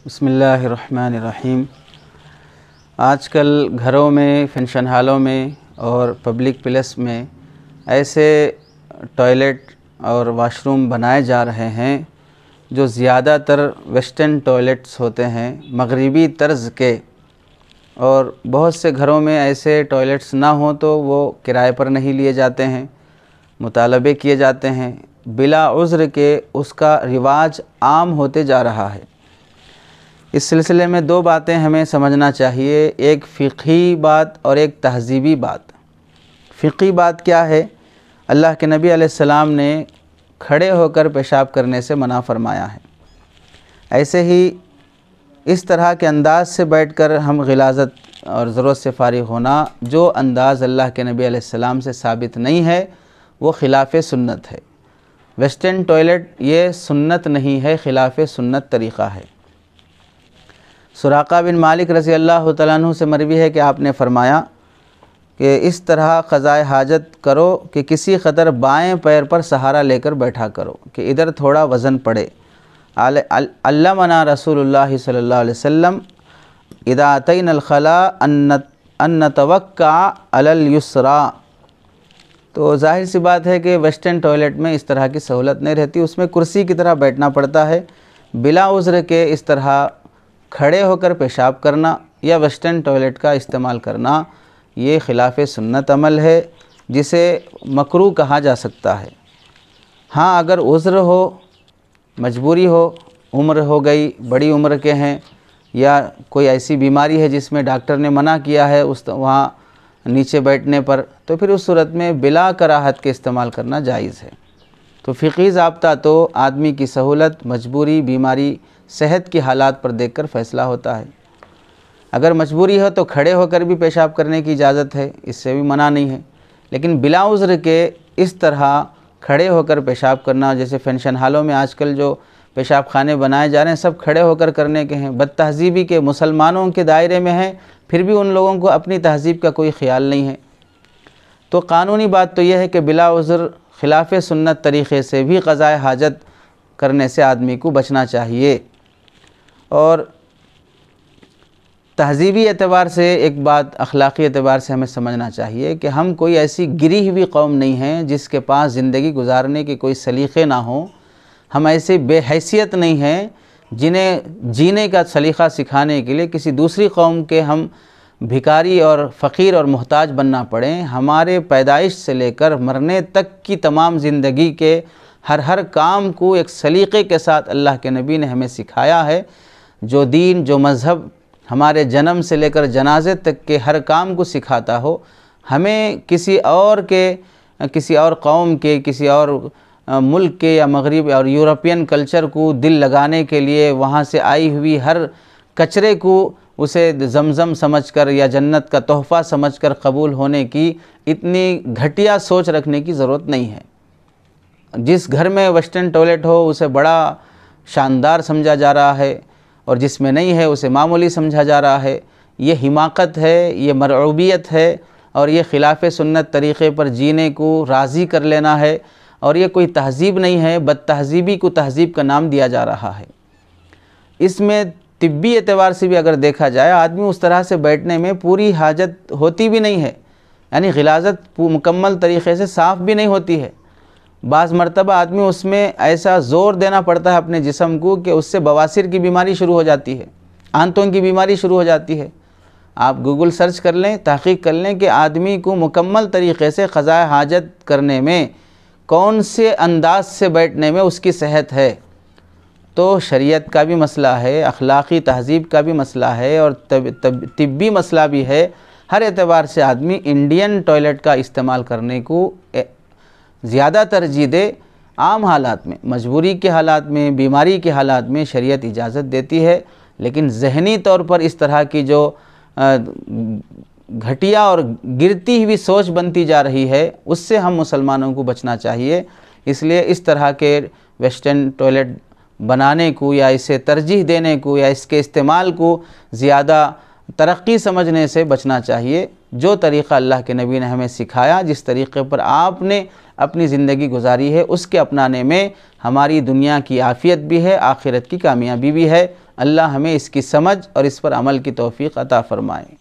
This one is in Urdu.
بسم اللہ الرحمن الرحیم۔ آج کل گھروں میں، فنکشن ہالوں میں اور پبلک پلیس میں ایسے ٹوائلٹ اور واش روم بنائے جا رہے ہیں جو زیادہ تر ویسٹرن ٹوائلٹس ہوتے ہیں، مغربی طرز کے، اور بہت سے گھروں میں ایسے ٹوائلٹس نہ ہوں تو وہ کرائے پر نہیں لیے جاتے ہیں، مطالبے کیے جاتے ہیں بلا عذر کہ اس کا رواج عام ہوتے جا رہا ہے۔ اس سلسلے میں دو باتیں ہمیں سمجھنا چاہیے، ایک فقہی بات اور ایک تہذیبی بات۔ فقہی بات کیا ہے؟ اللہ کے نبی علیہ السلام نے کھڑے ہو کر پیشاب کرنے سے منع فرمایا ہے۔ ایسے ہی اس طرح کے انداز سے بیٹھ کر ہم غلاظت اور ضرورت سے فارغ ہونا، جو انداز اللہ کے نبی علیہ السلام سے ثابت نہیں ہے، وہ خلاف سنت ہے۔ ویسٹرن ٹوائلٹ یہ سنت نہیں ہے، خلاف سنت طریقہ ہے۔ سراقہ بن مالک رضی اللہ تعالیٰ عنہ سے مروی ہے کہ آپ نے فرمایا کہ اس طرح قضائے حاجت کرو کہ کسی قدر بائیں پیر پر سہارا لے کر بیٹھا کرو کہ ادھر تھوڑا وزن پڑے۔ علمنا رسول اللہ صلی اللہ علیہ وسلم اذا اتینا الخلاء ان نتوکع علی الیسری۔ تو ظاہر سی بات ہے کہ ویسٹرن ٹوائلٹ میں اس طرح کی سہولت نہیں رہتی، اس میں کرسی کی طرح بیٹھنا پڑتا ہے۔ بلا عذر کے اس طرح کھڑے ہو کر پیشاب کرنا یا ویسٹرن ٹوائلٹ کا استعمال کرنا، یہ خلاف سنت عمل ہے، جسے مکروہ کہا جا سکتا ہے۔ ہاں، اگر عذر ہو، مجبوری ہو، عمر ہو گئی، بڑی عمر کے ہیں، یا کوئی ایسی بیماری ہے جس میں ڈاکٹر نے منع کیا ہے وہاں نیچے بیٹھنے پر، تو پھر اس صورت میں بلا کراہت کے استعمال کرنا جائز ہے۔ تو فقہی ضابطہ تو آدمی کی سہولت، مجبوری، بیماری، صحت کی حالات پر دیکھ کر فیصلہ ہوتا ہے۔ اگر مجبوری ہو تو کھڑے ہو کر بھی پیشاب کرنے کی اجازت ہے، اس سے بھی منع نہیں ہے، لیکن بلا عذر کے اس طرح کھڑے ہو کر پیشاب کرنا، جیسے فنکشن ہالوں میں آج کل جو پیشاب خانے بنائے جا رہے ہیں سب کھڑے ہو کر کرنے کے ہیں، بد تہذیبی کے، مسلمانوں کے دائرے میں ہیں، پھر بھی ان لوگوں کو اپنی تہذیب کا کوئی خیال نہیں ہے۔ تو قانونی بات تو یہ ہے کہ بلا عذر خلاف سنت طریقے سے بھی قضائے حاجت کرنے سے آدمی کو بچنا چاہیے۔ اور تہذیبی اعتبار سے ایک بات، اخلاقی اعتبار سے ہمیں سمجھنا چاہیے کہ ہم کوئی ایسی گری ہوئی قوم نہیں ہیں جس کے پاس زندگی گزارنے کے کوئی سلیقے نہ ہوں۔ ہم ایسے بے حیثیت نہیں ہیں جنہیں جینے کا سلیقہ سکھانے کے لیے کسی دوسری قوم کے ہم بھکاری اور فقیر اور محتاج بننا پڑیں۔ ہمارے پیدائش سے لے کر مرنے تک کی تمام زندگی کے ہر کام کو ایک سلیقے کے ساتھ اللہ کے نبی نے ہمیں سکھایا ہے۔ جو دین، جو مذہب ہمارے جنم سے لے کر جنازے تک کے ہر کام کو سکھاتا ہو، ہمیں کسی اور قوم کے، کسی اور ملک کے یا مغرب اور یورپین کلچر کو دل لگانے کے لیے وہاں سے آئی ہوئی ہر کچرے کو اسے زمزم سمجھ کر یا جنت کا تحفہ سمجھ کر قبول ہونے کی اتنی گھٹیا سوچ رکھنے کی ضرورت نہیں ہے۔ جس گھر میں ویسٹرن ٹوائلٹ ہو اسے بڑا شاندار سمجھا جا رہا ہے، اور جس میں نہیں ہے اسے معمولی سمجھا جا رہا ہے۔ یہ حماقت ہے، یہ مرعوبیت ہے، اور یہ خلاف سنت طریقے پر جینے کو راضی کر لینا ہے، اور یہ کوئی تہذیب نہیں ہے، بد تہذیبی کو تہذیب کا نام دیا جا رہا ہے۔ اس میں طبی اعتبار سے بھی اگر دیکھا جائے، آدمی اس طرح سے بیٹھنے میں پوری حاجت ہوتی بھی نہیں ہے، یعنی غلاظت مکمل طریقے سے صاف بھی نہیں ہوتی ہے۔ بعض مرتبہ آدمی اس میں ایسا زور دینا پڑتا ہے اپنے جسم کو کہ اس سے بواسیر کی بیماری شروع ہو جاتی ہے، آنتوں کی بیماری شروع ہو جاتی ہے۔ آپ گوگل سرچ کر لیں، تحقیق کر لیں کہ آدمی کو مکمل طریقے سے قضائے حاجت کرنے میں کون سے انداز سے بیٹھنے میں اس کی صحت ہے۔ تو شریعت کا بھی مسئلہ ہے، اخلاقی تہذیب کا بھی مسئلہ ہے، اور طبی مسئلہ بھی ہے۔ ہر اعتبار سے آدمی انڈین ٹوائلٹ کا استعمال کرنے کو زیادہ ترجیح دے۔ عام حالات میں، مجبوری کے حالات میں، بیماری کے حالات میں شریعت اجازت دیتی ہے، لیکن ذہنی طور پر اس طرح کی جو گھٹیا اور گرتی ہوئی سوچ بنتی جا رہی ہے، اس سے ہم مسلمانوں کو بچنا چاہیے۔ اس لیے اس طرح کے ویسٹرن ٹوائلٹ بنانے کو یا اسے ترجیح دینے کو یا اس کے استعمال کو زیادہ ترقی سمجھنے سے بچنا چاہیے۔ جو طریقہ اللہ کے نبی نے ہمیں سکھایا، جس طریقے پر آپ نے اپنی زندگی گزاری ہے، اس کے اپنانے میں ہماری دنیا کی عافیت بھی ہے، آخرت کی کامیابی بھی ہے۔ اللہ ہمیں اس کی سمجھ اور اس پر عمل کی توفیق عطا فرمائے۔